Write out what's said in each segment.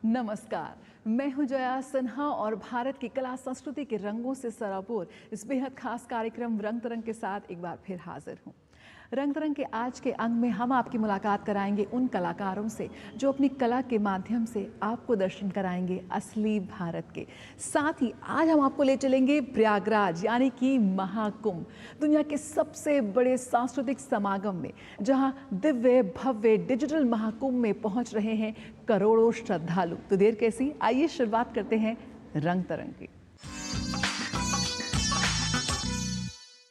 नमस्कार, मैं हूं जया सिन्हा और भारत की कला संस्कृति के रंगों से सराबोर इस बेहद खास कार्यक्रम रंग तरंग के साथ एक बार फिर हाजिर हूं। रंग तरंग के आज के अंक में हम आपकी मुलाकात कराएंगे उन कलाकारों से जो अपनी कला के माध्यम से आपको दर्शन कराएंगे असली भारत के। साथ ही आज हम आपको ले चलेंगे प्रयागराज यानी कि महाकुंभ, दुनिया के सबसे बड़े सांस्कृतिक समागम में, जहां दिव्य भव्य डिजिटल महाकुंभ में पहुंच रहे हैं करोड़ों श्रद्धालु। तो देर कैसी, आइए शुरुआत करते हैं रंग तरंग की।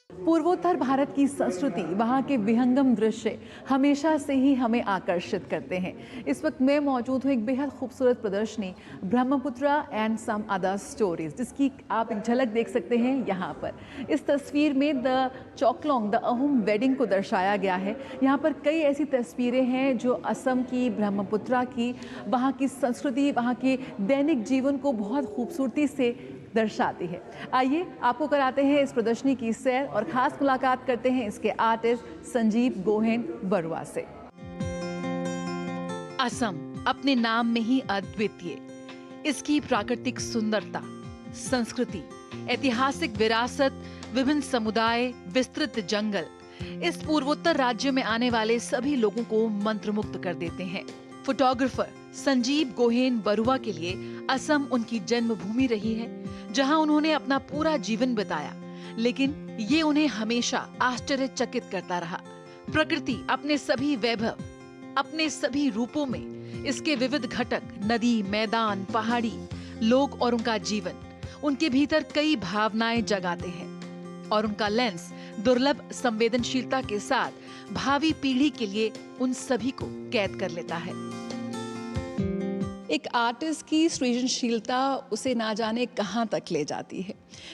पूर्वोत्तर भारत की संस्कृति, वहाँ के विहंगम दृश्य हमेशा से ही हमें आकर्षित करते हैं। इस वक्त मैं मौजूद हूँ एक बेहद खूबसूरत प्रदर्शनी Brahmaputra and some other stories, जिसकी आप एक झलक देख सकते हैं यहाँ पर। इस तस्वीर में द चौकलोंग द अहुम वेडिंग को दर्शाया गया है। यहाँ पर कई ऐसी तस्वीरें हैं जो असम की, ब्रह्मपुत्रा की, वहाँ की संस्कृति, वहाँ के दैनिक जीवन को बहुत खूबसूरती से दर्शाती है। आइए आपको कराते हैं इस प्रदर्शनी की सैर और खास मुलाकात करते हैं इसके आर्टिस्ट संजीव गोहेन बरुआ से। असम अपने नाम में ही अद्वितीय, इसकी प्राकृतिक सुंदरता, संस्कृति, ऐतिहासिक विरासत, विभिन्न समुदाय, विस्तृत जंगल इस पूर्वोत्तर राज्य में आने वाले सभी लोगों को मंत्रमुग्ध कर देते हैं। फोटोग्राफर संजीव गोहेन बरुआ के लिए असम उनकी जन्मभूमि रही है, जहां उन्होंने अपना पूरा जीवन बिताया, लेकिन ये उन्हें हमेशा आश्चर्यचकित करता रहा। प्रकृति अपने सभी वैभव, अपने सभी रूपों में, इसके विविध घटक, नदी, मैदान, पहाड़ी, लोग और उनका जीवन, उनके भीतर कई भावनाएं जगाते हैं और उनका लेंस दुर्लभ संवेदनशीलता के साथ भावी पीढ़ी के लिए उन सभी को कैद कर लेता है। एक आर्टिस्ट की सृजनशीलता उसे ना जाने कहाँ तक ले जाती है।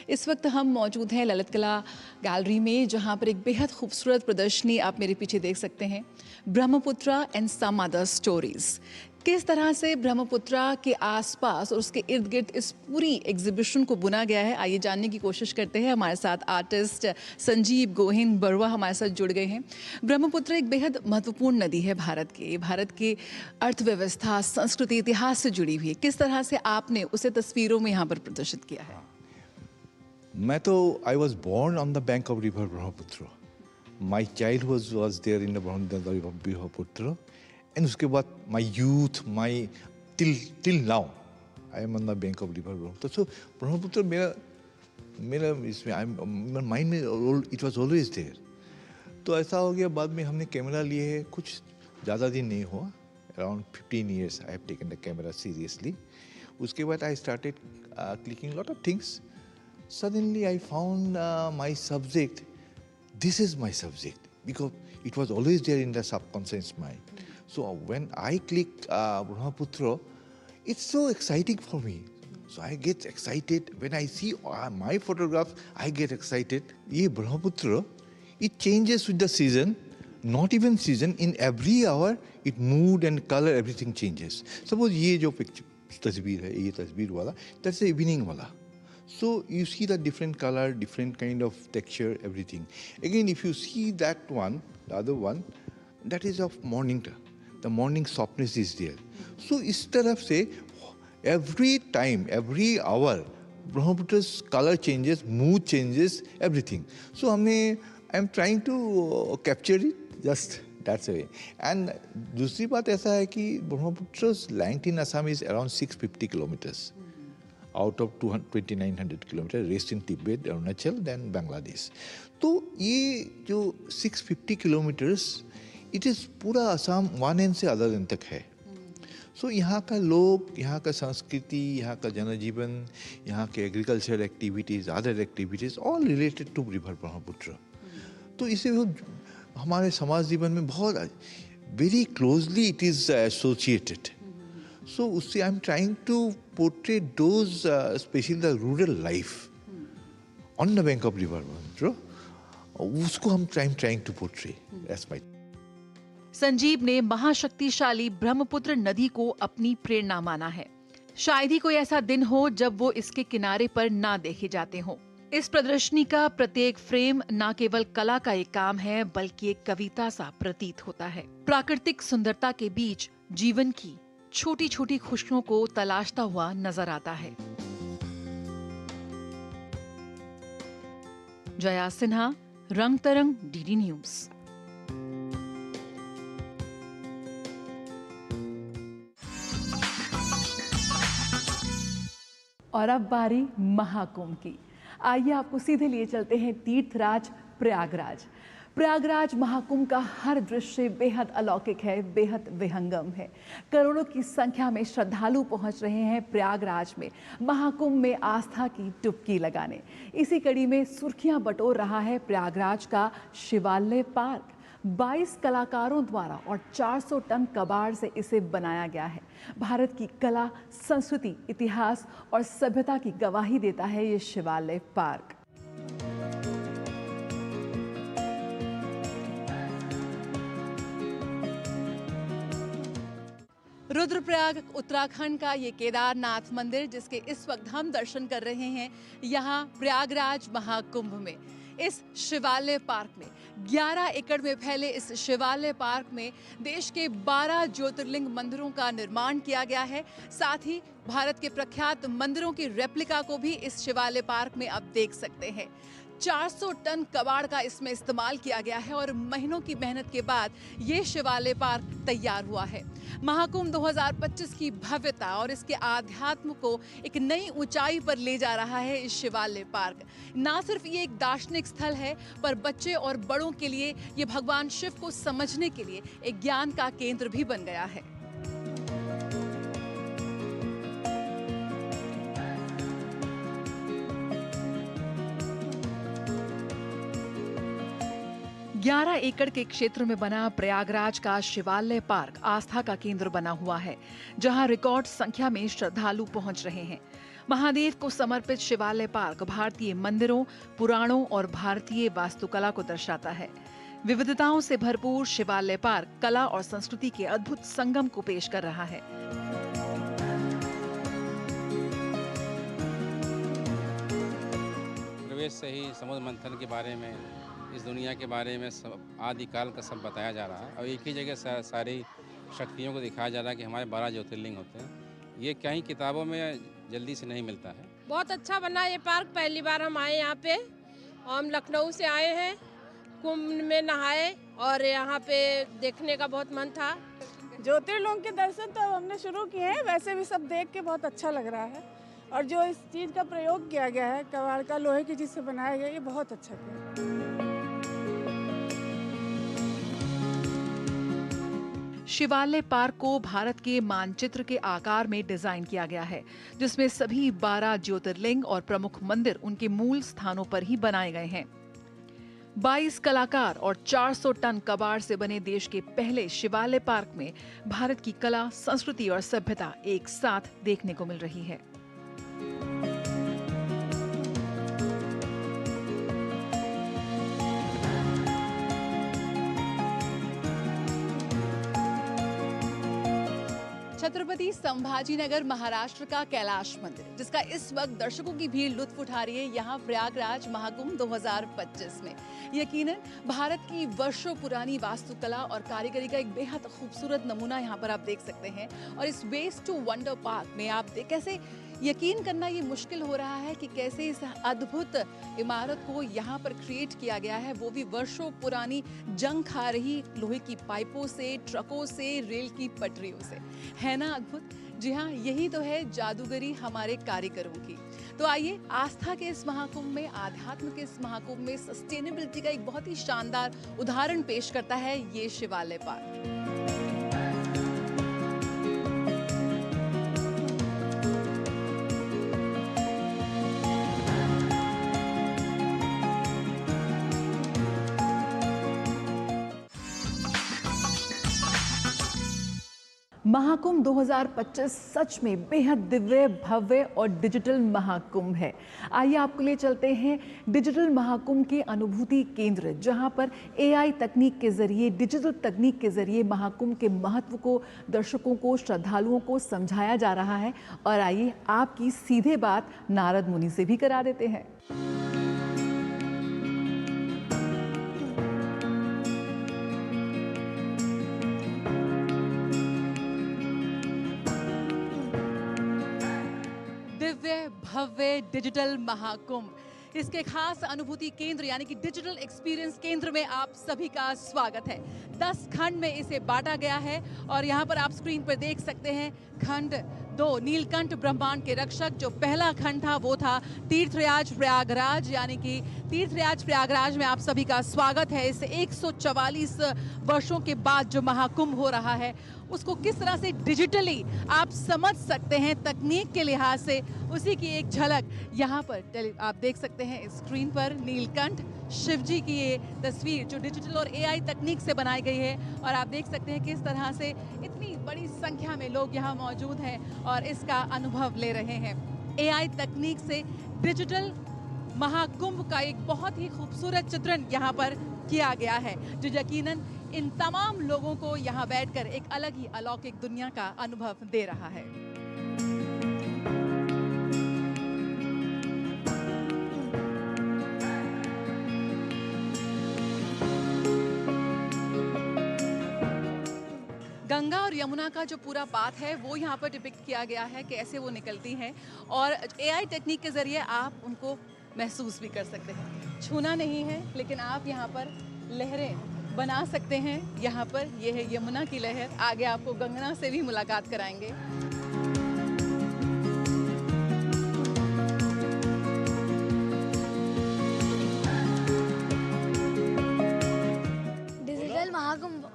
इस वक्त हम मौजूद हैं ललित कला गैलरी में, जहाँ पर एक बेहद खूबसूरत प्रदर्शनी आप मेरे पीछे देख सकते हैं, Brahmaputra and some other stories. किस तरह से ब्रह्मपुत्रा के आसपास और उसके इर्द गिर्द इस पूरी एग्जीबिशन को बुना गया है, आइए जानने की कोशिश करते हैं। हमारे साथ आर्टिस्ट संजीव गोहेन बरुआ हमारे साथ जुड़ गए हैं। ब्रह्मपुत्र एक बेहद महत्वपूर्ण नदी है भारत के अर्थव्यवस्था, संस्कृति, इतिहास से जुड़ी हुई है। किस तरह से आपने उसे तस्वीरों में यहाँ पर प्रदर्शित किया है? मैं तो I was born on the bank of river Brahmaputra. My child was there in the Brahmaputra. And उसके बाद my youth, my till now I am on the bank of river Brahmaputra. So Brahmaputra मेरा इसमें माइंड में इट वॉज ऑलवेज देयर। तो ऐसा हो गया, बाद में हमने कैमरा लिए है, कुछ ज़्यादा दिन नहीं हुआ, around 15 years I have taken the camera seriously. उसके बाद I started clicking lot of things. Suddenly I found my subject. This is my subject because it was always there in the subconscious mind. So when I click Brahmaputra, it's so exciting for me. So I get excited when I see my photographs. I get excited. ये Brahmaputra, it changes with the season. Not even season. In every hour, it mood and color, everything changes. Suppose ये जो तस्वीर है, ये तस्वीर वाला, that's the evening वाला. So you see the different color, different kind of texture, everything. Again, if you see that one, the other one, that is of morning. The morning softness is there. So इस तरफ से every time, every hour, Brahmaputra's color changes, mood changes, everything. So I'm trying to capture it, just that's the way. And दूसरी बात ऐसा है कि Brahmaputra's length in Assam is around 650 kilometers. Out of 2900 kilometers, rest in Tibet, Arunachal, then Bangladesh. तो ये जो 650 kilometers, it is पूरा Assam one end से other end तक है। So यहाँ का लोग, यहाँ का संस्कृति, यहाँ का जनजीवन, यहाँ के agriculture activities, other activities, all related to river Brahmaputra. तो इसे हमारे समाज जीवन में बहुत very closely it is associated. So उससे I'm trying to portray those, especially the rural life on the bank of river Brahmaputra. उसको हम trying to portray. That's my. Sanjeev ने महाशक्तिशाली ब्रह्मपुत्र नदी को अपनी प्रेरणा माना है। शायद ही कोई ऐसा दिन हो जब वो इसके किनारे पर ना देखे जाते हों। इस प्रदर्शनी का प्रत्येक फ्रेम न केवल कला का एक काम है, बल्कि एक कविता सा प्रतीत होता है। प्राकृतिक सुंदरता के बीच जीवन की छोटी छोटी खुशियों को तलाशता हुआ नजर आता है। जया सिन्हा, रंग तरंग, डीडी न्यूज। और अब बारी महाकुंभ की। आइए आपको सीधे लिए चलते हैं तीर्थराज प्रयागराज। प्रयागराज महाकुंभ का हर दृश्य बेहद अलौकिक है, बेहद विहंगम है। करोड़ों की संख्या में श्रद्धालु पहुंच रहे हैं प्रयागराज में महाकुंभ में आस्था की डुबकी लगाने। इसी कड़ी में सुर्खियां बटोर रहा है प्रयागराज का शिवालय पार्क। 22 कलाकारों द्वारा और 400 टन कबाड़ से इसे बनाया गया है। भारत की कला, संस्कृति, इतिहास और सभ्यता की गवाही देता है ये शिवालय पार्क। रुद्रप्रयाग उत्तराखंड का ये केदारनाथ मंदिर, जिसके इस वक्त हम दर्शन कर रहे हैं यहाँ प्रयागराज महाकुंभ में, इस शिवालय पार्क में 11 एकड़ में फैले इस शिवालय पार्क में देश के 12 ज्योतिर्लिंग मंदिरों का निर्माण किया गया है। साथ ही भारत के प्रख्यात मंदिरों की रेप्लिका को भी इस शिवालय पार्क में आप देख सकते हैं। 400 टन कबाड़ का इसमें इस्तेमाल किया गया है और महीनों की मेहनत के बाद ये शिवालय पार्क तैयार हुआ है। महाकुंभ 2025 की भव्यता और इसके आध्यात्म को एक नई ऊंचाई पर ले जा रहा है इस शिवालय पार्क। ना सिर्फ ये एक दार्शनिक स्थल है, पर बच्चे और बड़ों के लिए ये भगवान शिव को समझने के लिए एक ज्ञान का केंद्र भी बन गया है। ग्यारह एकड़ के क्षेत्र में बना प्रयागराज का शिवालय पार्क आस्था का केंद्र बना हुआ है, जहां रिकॉर्ड संख्या में श्रद्धालु पहुंच रहे हैं। महादेव को समर्पित शिवालय पार्क भारतीय मंदिरों, पुराणों और भारतीय वास्तुकला को दर्शाता है। विविधताओं से भरपूर शिवालय पार्क कला और संस्कृति के अद्भुत संगम को पेश कर रहा है। प्रवेश से ही समुद्र मंथन के बारे में, इस दुनिया के बारे में सब आदिकाल का सब बताया जा रहा है और एक ही जगह सारी शक्तियों को दिखाया जा रहा है कि हमारे 12 ज्योतिर्लिंग होते हैं। ये कहीं किताबों में जल्दी से नहीं मिलता है। बहुत अच्छा बना ये पार्क। पहली बार हम आए यहाँ पे, हम लखनऊ से आए हैं, कुंभ में नहाए और यहाँ पे देखने का बहुत मन था। ज्योतिर्लिंग के दर्शन तो अब हमने शुरू किए हैं, वैसे भी सब देख के बहुत अच्छा लग रहा है। और जो इस चीज़ का प्रयोग किया गया है, कबाड़ का, लोहे की चीज़ से बनाया गया, ये बहुत अच्छा किया। शिवालय पार्क को भारत के मानचित्र के आकार में डिजाइन किया गया है, जिसमें सभी 12 ज्योतिर्लिंग और प्रमुख मंदिर उनके मूल स्थानों पर ही बनाए गए हैं। 22 कलाकार और 400 टन कबाड़ से बने देश के पहले शिवालय पार्क में भारत की कला, संस्कृति और सभ्यता एक साथ देखने को मिल रही है। छत्रपति संभाजीनगर महाराष्ट्र का कैलाश मंदिर, जिसका इस वक्त दर्शकों की भीड़ लुत्फ उठा रही है यहाँ प्रयागराज महाकुंभ 2025 में। यकीनन भारत की वर्षों पुरानी वास्तुकला और कारीगरी का एक बेहद खूबसूरत नमूना यहाँ पर आप देख सकते हैं। और इस वेस्ट टू वंडर पार्क में आप कैसे यकीन करना ये मुश्किल हो रहा है कि कैसे इस अद्भुत इमारत को यहाँ पर क्रिएट किया गया है, वो भी वर्षों पुरानी जंग खा रही लोहे की पाइपों से, ट्रकों से, रेल की पटरियों से। है ना अद्भुत? जी हाँ, यही तो है जादूगरी हमारे कारीगरों की। तो आइए, आस्था के इस महाकुंभ में, आध्यात्म के इस महाकुंभ में सस्टेनेबिलिटी का एक बहुत ही शानदार उदाहरण पेश करता है ये शिवालय पार्क। महाकुंभ 2025 सच में बेहद दिव्य, भव्य और डिजिटल महाकुंभ है। आइए आपको ले चलते हैं डिजिटल महाकुंभ के अनुभूति केंद्र, जहां पर एआई तकनीक के जरिए, डिजिटल तकनीक के जरिए महाकुंभ के महत्व को दर्शकों को, श्रद्धालुओं को समझाया जा रहा है। और आइए आपकी सीधे बात नारद मुनि से भी करा देते हैं। दिव्य भव्य डिजिटल महाकुंभ, इसके खास अनुभूति केंद्र यानी कि डिजिटल एक्सपीरियंस केंद्र में आप सभी का स्वागत है। 10 खंड में इसे बांटा गया है और यहाँ पर आप स्क्रीन पर देख सकते हैं खंड 2 नीलकंठ ब्रह्मांड के रक्षक। जो पहला खंड था वो था तीर्थराज प्रयागराज, यानी कि तीर्थराज प्रयागराज में आप सभी का स्वागत है। इस 144 वर्षों के बाद जो महाकुंभ हो रहा है उसको किस तरह से डिजिटली आप समझ सकते हैं तकनीक के लिहाज से, उसी की एक झलक यहाँ पर आप देख सकते हैं स्क्रीन पर। नीलकंठ शिव जी की ये तस्वीर जो डिजिटल और एआई तकनीक से बनाई गई है और आप देख सकते हैं किस तरह से इतनी बड़ी संख्या में लोग यहाँ मौजूद हैं और इसका अनुभव ले रहे हैं। एआई तकनीक से डिजिटल महाकुंभ का एक बहुत ही खूबसूरत चित्रण यहाँ पर किया गया है, जो यकीनन इन तमाम लोगों को यहाँ बैठकर एक अलग ही अलौकिक दुनिया का अनुभव दे रहा है। गंगा और यमुना का जो पूरा पाथ है वो यहाँ पर डिपिक्ट किया गया है, कैसे वो निकलती हैं और एआई टेक्निक के ज़रिए आप उनको महसूस भी कर सकते हैं। छूना नहीं है लेकिन आप यहाँ पर लहरें बना सकते हैं। यहाँ पर ये है यमुना की लहर, आगे आपको गंगा से भी मुलाकात कराएंगे। डिजिटल महाकुंभ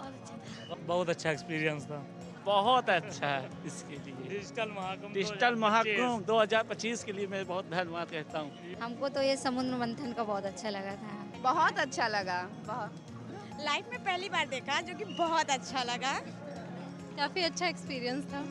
बहुत अच्छा एक्सपीरियंस था, बहुत अच्छा है इसके लिए। डिजिटल महाकुंभ 2025 के लिए मैं बहुत धन्यवाद कहता हूँ। हमको तो ये समुद्र मंथन का बहुत अच्छा लगा था। बहुत अच्छा लगा, बहुत लाइफ में पहली बार देखा, जो कि बहुत अच्छा लगा। काफ़ी अच्छा एक्सपीरियंस था।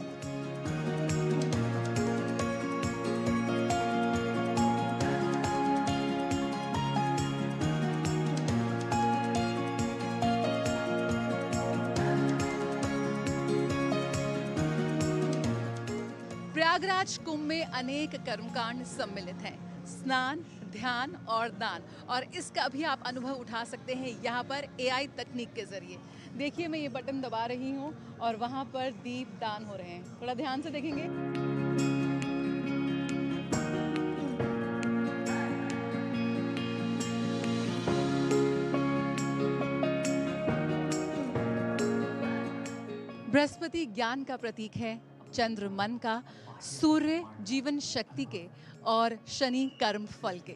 प्रयागराज कुंभ में अनेक कर्मकांड सम्मिलित हैं, स्नान, ध्यान और दान, और इसका भी आप अनुभव उठा सकते हैं यहाँ पर एआई तकनीक के जरिए। देखिए मैं ये बटन दबा रही हूँ और वहाँ पर दीप दान हो रहे हैं, थोड़ा ध्यान से देखेंगे। बृहस्पति ज्ञान का प्रतीक है, चंद्र मन का, सूर्य जीवन शक्ति के और शनि कर्म फल के।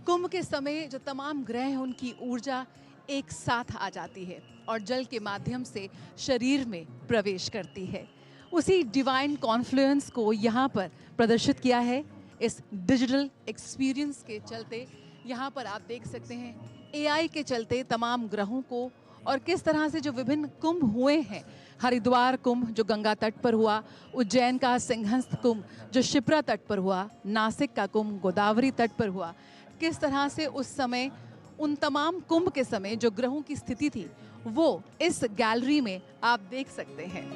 कुंभ के समय जो तमाम ग्रह हैं उनकी ऊर्जा एक साथ आ जाती है और जल के माध्यम से शरीर में प्रवेश करती है। उसी डिवाइन कॉन्फ्लुएंस को यहाँ पर प्रदर्शित किया है इस डिजिटल एक्सपीरियंस के चलते। यहाँ पर आप देख सकते हैं एआई के चलते तमाम ग्रहों को और किस तरह से जो विभिन्न कुंभ हुए हैं, हरिद्वार कुंभ जो गंगा तट पर हुआ, उज्जैन का सिंहस्थ कुंभ जो शिप्रा तट पर हुआ, नासिक का कुंभ गोदावरी तट पर हुआ, किस तरह से उस समय उन तमाम कुंभ के समय जो ग्रहों की स्थिति थी वो इस गैलरी में आप देख सकते हैं।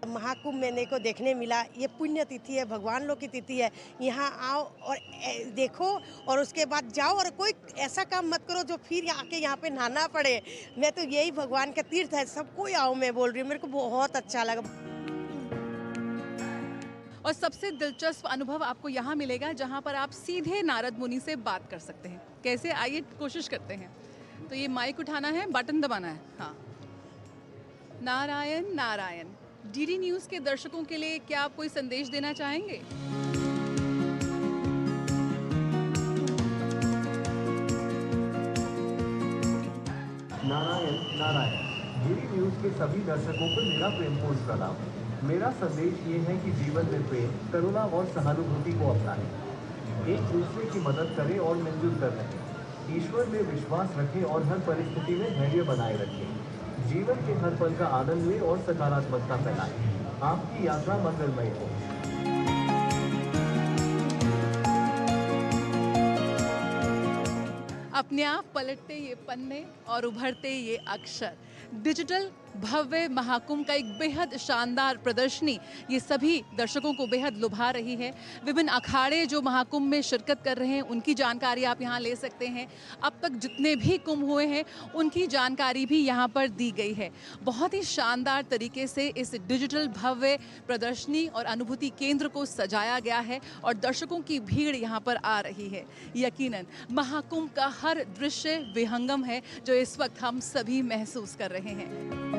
महाकुंभ मेले को देखने मिला। ये पुण्य तिथि है, भगवान लोग की तिथि है। यहाँ आओ और देखो और उसके बाद जाओ और कोई ऐसा काम मत करो जो फिर आके यहाँ पे नहाना पड़े। मैं तो यही भगवान का तीर्थ है, सबको आओ मैं बोल रही हूँ। मेरे को बहुत अच्छा लगा। और सबसे दिलचस्प अनुभव आपको यहाँ मिलेगा जहाँ पर आप सीधे नारद मुनि से बात कर सकते हैं। कैसे, आइए कोशिश करते हैं। तो ये माइक उठाना है, बटन दबाना है। हाँ, नारायण नारायण। डीडी न्यूज़ के दर्शकों के लिए क्या आप कोई संदेश देना चाहेंगे? नारायण नारायण। डीडी न्यूज़ के सभी दर्शकों को मेरा प्रेमपूर्ण प्रणाम। मेरा संदेश ये है कि जीवन में प्रेम, करुणा और सहानुभूति को अपनाएं, एक दूसरे की मदद करें और मिलजुल कर रहें, ईश्वर में विश्वास रखें और हर परिस्थिति में धैर्य बनाए रखें। जीवन के हर पल का आनंद लें और सकारात्मकता फैलाएं। आपकी यात्रा मंगलमय हो। अपने आप पलटते ये पन्ने और उभरते ये अक्षर, डिजिटल भव्य महाकुंभ का एक बेहद शानदार प्रदर्शनी ये सभी दर्शकों को बेहद लुभा रही है। विभिन्न अखाड़े जो महाकुंभ में शिरकत कर रहे हैं उनकी जानकारी आप यहाँ ले सकते हैं। अब तक जितने भी कुंभ हुए हैं उनकी जानकारी भी यहाँ पर दी गई है। बहुत ही शानदार तरीके से इस डिजिटल भव्य प्रदर्शनी और अनुभूति केंद्र को सजाया गया है और दर्शकों की भीड़ यहाँ पर आ रही है। यकीनन महाकुंभ का हर दृश्य विहंगम है जो इस वक्त हम सभी महसूस कर रहे हैं।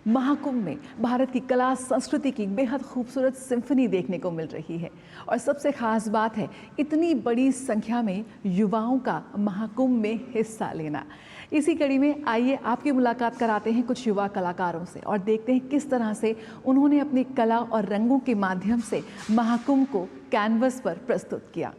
महाकुंभ में भारत की कला संस्कृति की बेहद खूबसूरत सिम्फनी देखने को मिल रही है और सबसे खास बात है इतनी बड़ी संख्या में युवाओं का महाकुंभ में हिस्सा लेना। इसी कड़ी में आइए आपकी मुलाकात कराते हैं कुछ युवा कलाकारों से और देखते हैं किस तरह से उन्होंने अपनी कला और रंगों के माध्यम से महाकुंभ को कैनवस पर प्रस्तुत किया।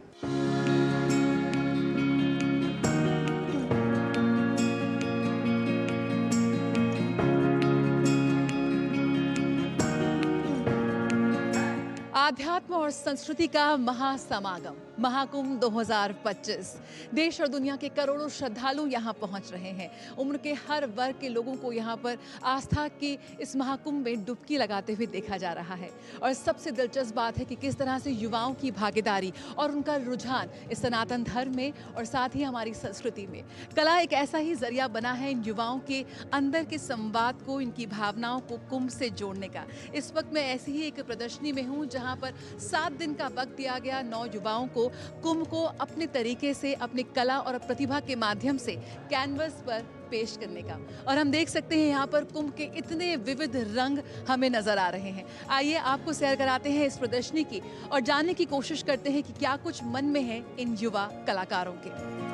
आध्यात्म और संस्कृति का महासमागम महाकुंभ 2025। देश और दुनिया के करोड़ों श्रद्धालु यहाँ पहुँच रहे हैं। उम्र के हर वर्ग के लोगों को यहाँ पर आस्था की इस महाकुंभ में डुबकी लगाते हुए देखा जा रहा है। और सबसे दिलचस्प बात है कि किस तरह से युवाओं की भागीदारी और उनका रुझान इस सनातन धर्म में और साथ ही हमारी संस्कृति में। कला एक ऐसा ही जरिया बना है इन युवाओं के अंदर के संवाद को, इनकी भावनाओं को कुंभ से जोड़ने का। इस वक्त मैं ऐसी ही एक प्रदर्शनी में हूँ जहाँ पर 7 दिन का वक्त दिया गया 9 युवाओं को कुंभ को अपने तरीके से अपनी कला और प्रतिभा के माध्यम से कैनवस पर पेश करने का। और हम देख सकते हैं यहाँ पर कुंभ के इतने विविध रंग हमें नजर आ रहे हैं। आइए आपको सैर कराते हैं इस प्रदर्शनी की और जानने की कोशिश करते हैं कि क्या कुछ मन में है इन युवा कलाकारों के।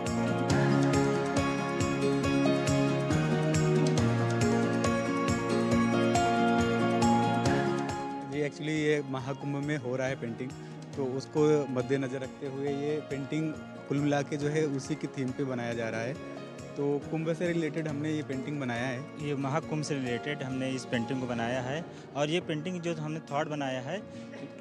एक्चुअली ये महाकुंभ में हो रहा है पेंटिंग, तो उसको मद्देनज़र रखते हुए ये पेंटिंग कुल मिला के जो है उसी की थीम पे बनाया जा रहा है। तो कुंभ से रिलेटेड हमने ये पेंटिंग बनाया है। ये महाकुंभ से रिलेटेड हमने इस पेंटिंग को बनाया है और ये पेंटिंग जो हमने थॉट बनाया है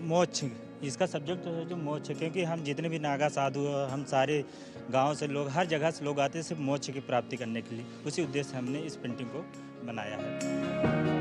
मोक्ष, इसका सब्जेक्ट है जो मोक्ष है, क्योंकि हम जितने भी नागा साधु हम सारे गाँव से लोग हर जगह से लोग आते हैं सिर्फ मोक्ष की प्राप्ति करने के लिए। उसी उद्देश्य से हमने इस पेंटिंग को बनाया है।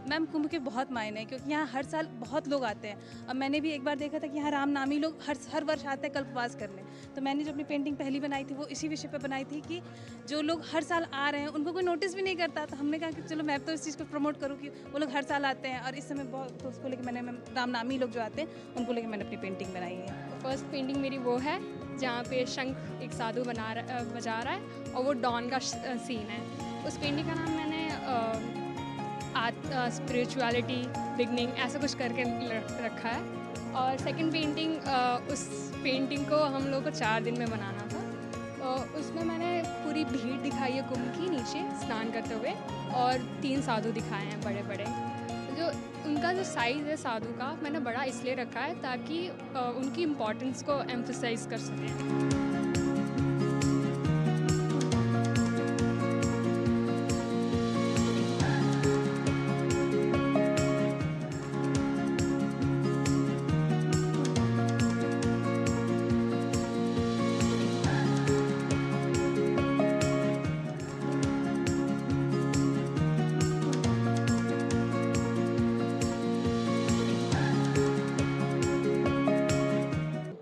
मैम कुंभ के बहुत मायने हैं क्योंकि यहाँ हर साल बहुत लोग आते हैं। अब मैंने भी एक बार देखा था कि यहाँ रामनामी लोग हर वर्ष आते हैं कल्पवास करने। तो मैंने जो अपनी पेंटिंग पहली बनाई थी वो इसी विषय पे बनाई थी कि जो लोग हर साल आ रहे हैं उनको कोई नोटिस भी नहीं करता। तो हमने कहा कि चलो मैं तो इस चीज़ को प्रमोट करूँ कि वो लोग हर साल आते हैं और इस समय बहुत, तो उसको लेकर मैंने रामनामी लोग जो आते हैं उनको लेकर मैंने अपनी पेंटिंग बनाई है। फर्स्ट पेंटिंग मेरी वो है जहाँ पे शंख एक साधु बजा रहा है और वो डॉन का सीन है। उस पेंटिंग का नाम मैंने स्पिरिचुअलिटी बिगनिंग ऐसा कुछ करके रखा है। और सेकंड पेंटिंग, उस पेंटिंग को हम लोग को 4 दिन में बनाना था। उसमें मैंने पूरी भीड़ दिखाई है कुंभ की नीचे स्नान करते हुए और 3 साधु दिखाए हैं बड़े बड़े। जो उनका जो साइज़ है साधु का मैंने बड़ा इसलिए रखा है ताकि उनकी इम्पोर्टेंस को एम्फसाइज कर सकें।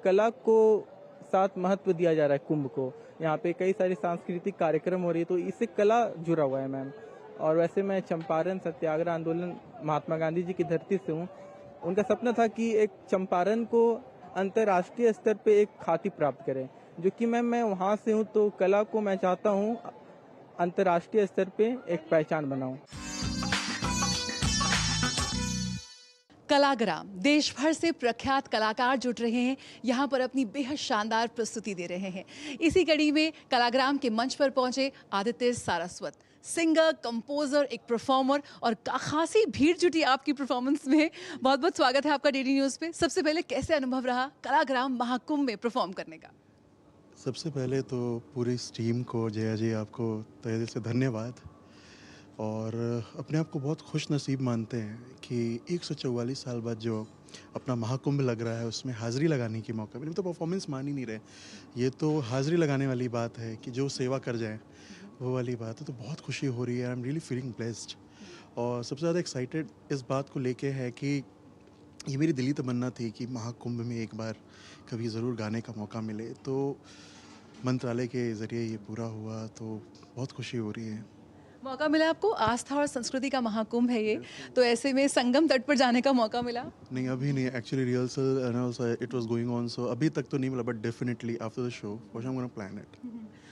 कला को साथ महत्व दिया जा रहा है कुंभ को। यहाँ पे कई सारे सांस्कृतिक कार्यक्रम हो रही है तो इससे कला जुड़ा हुआ है मैम। और वैसे मैं चंपारण सत्याग्रह आंदोलन महात्मा गांधी जी की धरती से हूँ। उनका सपना था कि एक चंपारण को अंतर्राष्ट्रीय स्तर पे एक ख्याति प्राप्त करें, जो कि मैम मैं वहाँ से हूँ। तो कला को मैं चाहता हूँ अंतर्राष्ट्रीय स्तर पे एक पहचान बनाऊँ। कलाग्राम देश भर से प्रख्यात कलाकार जुट रहे हैं, यहाँ पर अपनी बेहद शानदार प्रस्तुति दे रहे हैं। इसी कड़ी में कलाग्राम के मंच पर पहुंचे आदित्य सारस्वत। सिंगर, कंपोजर, एक परफॉर्मर और खासी भीड़ जुटी आपकी परफॉर्मेंस में। बहुत बहुत स्वागत है आपका डीडी न्यूज़ पे। सबसे पहले कैसे अनुभव रहा कलाग्राम महाकुंभ में परफॉर्म करने का? सबसे पहले तो पूरी इस टीम को, जया जी आपको तहे दिल से धन्यवाद, और अपने आप को बहुत खुश नसीब मानते हैं कि 144 साल बाद जो अपना महाकुंभ लग रहा है उसमें हाज़िरी लगाने की मौका मिले। तो परफॉर्मेंस मान ही नहीं रहे, ये तो हाज़िरी लगाने वाली बात है कि जो सेवा कर जाए वो वाली बात है। तो बहुत खुशी हो रही है, I am really feeling blessed. और सबसे ज़्यादा एक्साइटेड इस बात को लेके है कि ये मेरी दिली तमन्ना थी कि महाकुंभ में एक बार कभी ज़रूर गाने का मौका मिले, तो मंत्रालय के ज़रिए ये पूरा हुआ, तो बहुत खुशी हो रही है। मौका मिला आपको, आस्था और संस्कृति का महाकुंभ है ये, तो ऐसे में संगम तट पर जाने का मौका मिला? नहीं, अभी नहीं, actually rehearsal and also it was going on, so अभी तक तो नहीं मिला, but definitely after the show for sure I am gonna plan it.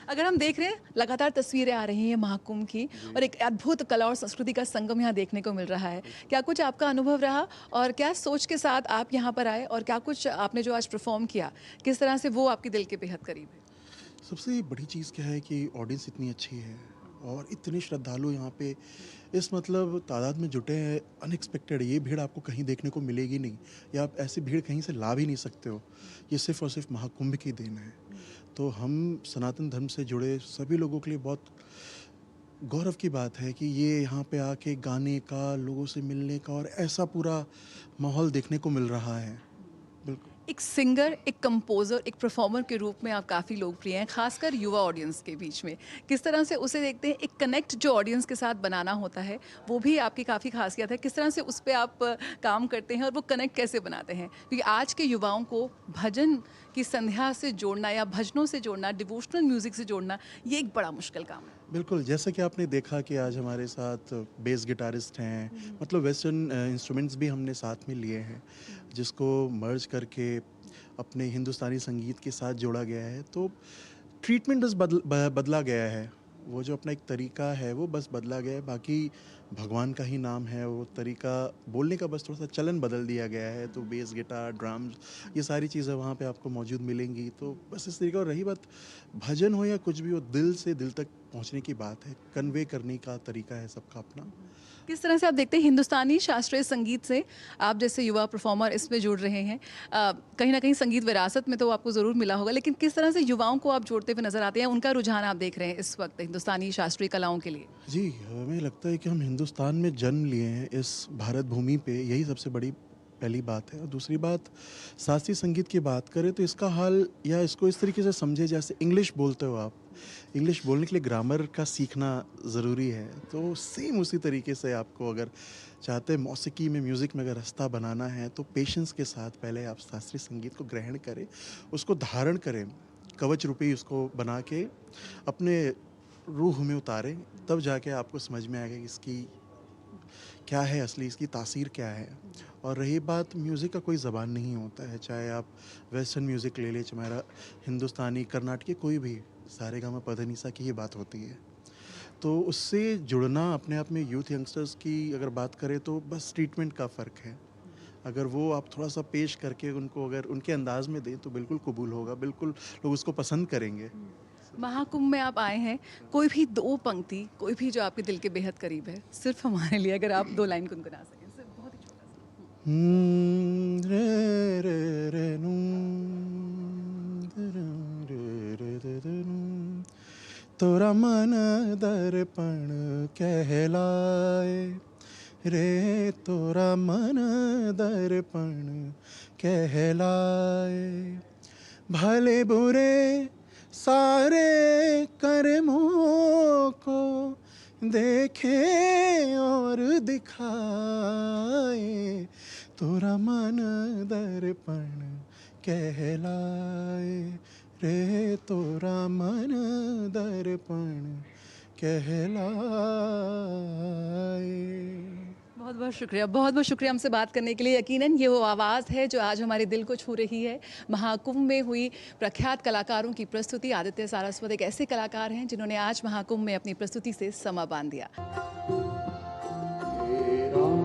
अगर हम देख रहे हैं लगातार तस्वीरें आ रही हैं महाकुंभ की और एक अद्भुत कला और संस्कृति का संगम यहाँ देखने को मिल रहा है, क्या कुछ आपका अनुभव रहा और क्या सोच के साथ आप यहाँ पर आए, और क्या कुछ आपने जो आज परफॉर्म किया किस तरह से वो आपके दिल के बेहद करीब है? सबसे बड़ी चीज़ क्या है कि ऑडियंस इतनी अच्छी है और इतने श्रद्धालु यहाँ पे इस मतलब तादाद में जुटे हैं, अनएक्सपेक्टेड। ये भीड़ आपको कहीं देखने को मिलेगी नहीं, या आप ऐसी भीड़ कहीं से ला भी नहीं सकते हो। ये सिर्फ़ और सिर्फ महाकुंभ की देन है। तो हम सनातन धर्म से जुड़े सभी लोगों के लिए बहुत गौरव की बात है कि ये यहाँ पे आके गाने का, लोगों से मिलने का और ऐसा पूरा माहौल देखने को मिल रहा है। बिल्कुल। एक सिंगर, एक कंपोजर, एक परफॉर्मर के रूप में आप काफ़ी लोकप्रिय हैं, खासकर युवा ऑडियंस के बीच में। किस तरह से उसे देखते हैं? एक कनेक्ट जो ऑडियंस के साथ बनाना होता है वो भी आपकी काफ़ी खासियत है। किस तरह से उस पर आप काम करते हैं और वो कनेक्ट कैसे बनाते हैं? क्योंकि आज के युवाओं को भजन की संध्या से जोड़ना या भजनों से जोड़ना, डिवोशनल म्यूज़िक से जोड़ना, ये एक बड़ा मुश्किल काम है। बिल्कुल, जैसा कि आपने देखा कि आज हमारे साथ बेस गिटारिस्ट हैं, मतलब वेस्टर्न इंस्ट्रूमेंट्स भी हमने साथ में लिए हैं, जिसको मर्ज करके अपने हिंदुस्तानी संगीत के साथ जोड़ा गया है। तो ट्रीटमेंट बस बदला गया है, वो जो अपना एक तरीका है वो बस बदला गया है। बाकी भगवान का ही नाम है, वो तरीका बोलने का बस थोड़ा सा चलन बदल दिया गया है। तो बेस, गिटार, ड्रम्स, ये सारी चीज़ें वहाँ पे आपको मौजूद मिलेंगी। तो बस इस तरीका। और रही बात भजन हो या कुछ भी हो, दिल से दिल तक पहुँचने की बात है, कन्वे करने का तरीका है सबका अपना। किस तरह से आप देखते हैं हिंदुस्तानी शास्त्रीय संगीत से आप जैसे युवा परफॉर्मर इसमें जुड़ रहे हैं, कहीं ना कहीं संगीत विरासत में तो आपको ज़रूर मिला होगा, लेकिन किस तरह से युवाओं को आप जोड़ते हुए नजर आते हैं, उनका रुझान आप देख रहे हैं इस वक्त हिंदुस्तानी शास्त्रीय कलाओं के लिए? जी, हमें लगता है कि हम हिंदुस्तान में जन्म लिए हैं, इस भारत भूमि पे, यही सबसे बड़ी पहली बात है। और दूसरी बात, शास्त्रीय संगीत की बात करें तो इसका हाल, या इसको इस तरीके से समझे जैसे इंग्लिश बोलते हो आप, इंग्लिश बोलने के लिए ग्रामर का सीखना ज़रूरी है। तो सेम उसी तरीके से आपको अगर चाहते हैं मौसीकी में, म्यूज़िक में अगर रास्ता बनाना है, तो पेशेंस के साथ पहले आप शास्त्रीय संगीत को ग्रहण करें, उसको धारण करें, कवच रूपी उसको बना के अपने रूह में उतारें, तब जाके आपको समझ में आएगा कि इसकी क्या है असली, इसकी तासीर क्या है। और रही बात, म्यूज़िक का कोई ज़बान नहीं होता है, चाहे आप वेस्टर्न म्यूज़िक ले लें, चाहे हमारा हिंदुस्तानी, कर्नाटकी, कोई भी, सारेगामा पधनिसा की ये बात होती है। तो उससे जुड़ना अपने आप में, यूथ यंगस्टर्स की अगर बात करें तो बस ट्रीटमेंट का फ़र्क है। अगर वो आप थोड़ा सा पेश करके उनको अगर उनके अंदाज में दें तो बिल्कुल कबूल होगा, बिल्कुल लोग उसको पसंद करेंगे। महाकुंभ में आप आए हैं, कोई भी दो पंक्ति, कोई भी जो आपके दिल के बेहद करीब है, सिर्फ हमारे लिए अगर आप दो लाइन गुनगुना सकें, सिर्फ बहुत ही छोटा सा। रे रे रे नू, रे रे रे रे नू, तोरा मन दर्पण कहलाए, रे तोरा मन दर्पण कहलाए, भले बुरे सारे कर्मों को देखे और दिखाए, तोरा मन दर्पण कहलाए, रे तोरा मन दर्पण कहलाए। बहुत बहुत शुक्रिया, बहुत बहुत शुक्रिया हमसे बात करने के लिए। यकीनन ये वो आवाज़ है जो आज हमारे दिल को छू रही है। महाकुंभ में हुई प्रख्यात कलाकारों की प्रस्तुति। आदित्य सारस्वत एक ऐसे कलाकार हैं जिन्होंने आज महाकुंभ में अपनी प्रस्तुति से समा बांध दिया। हे राम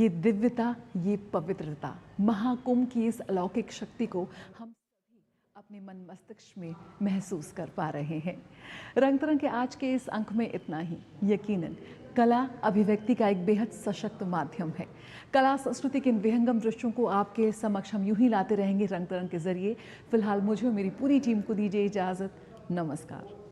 ये दिव्यता, ये पवित्रता, महाकुंभ की इस अलौकिक शक्ति को हम सभी अपने मन मस्तिष्क में महसूस कर पा रहे हैं। रंग तरंग के आज के इस अंक में इतना ही। यकीनन कला अभिव्यक्ति का एक बेहद सशक्त माध्यम है। कला संस्कृति के इन विहंगम दृश्यों को आपके समक्ष हम यूं ही लाते रहेंगे रंग तरंग के जरिए। फिलहाल मुझे और मेरी पूरी टीम को दीजिए इजाजत। नमस्कार।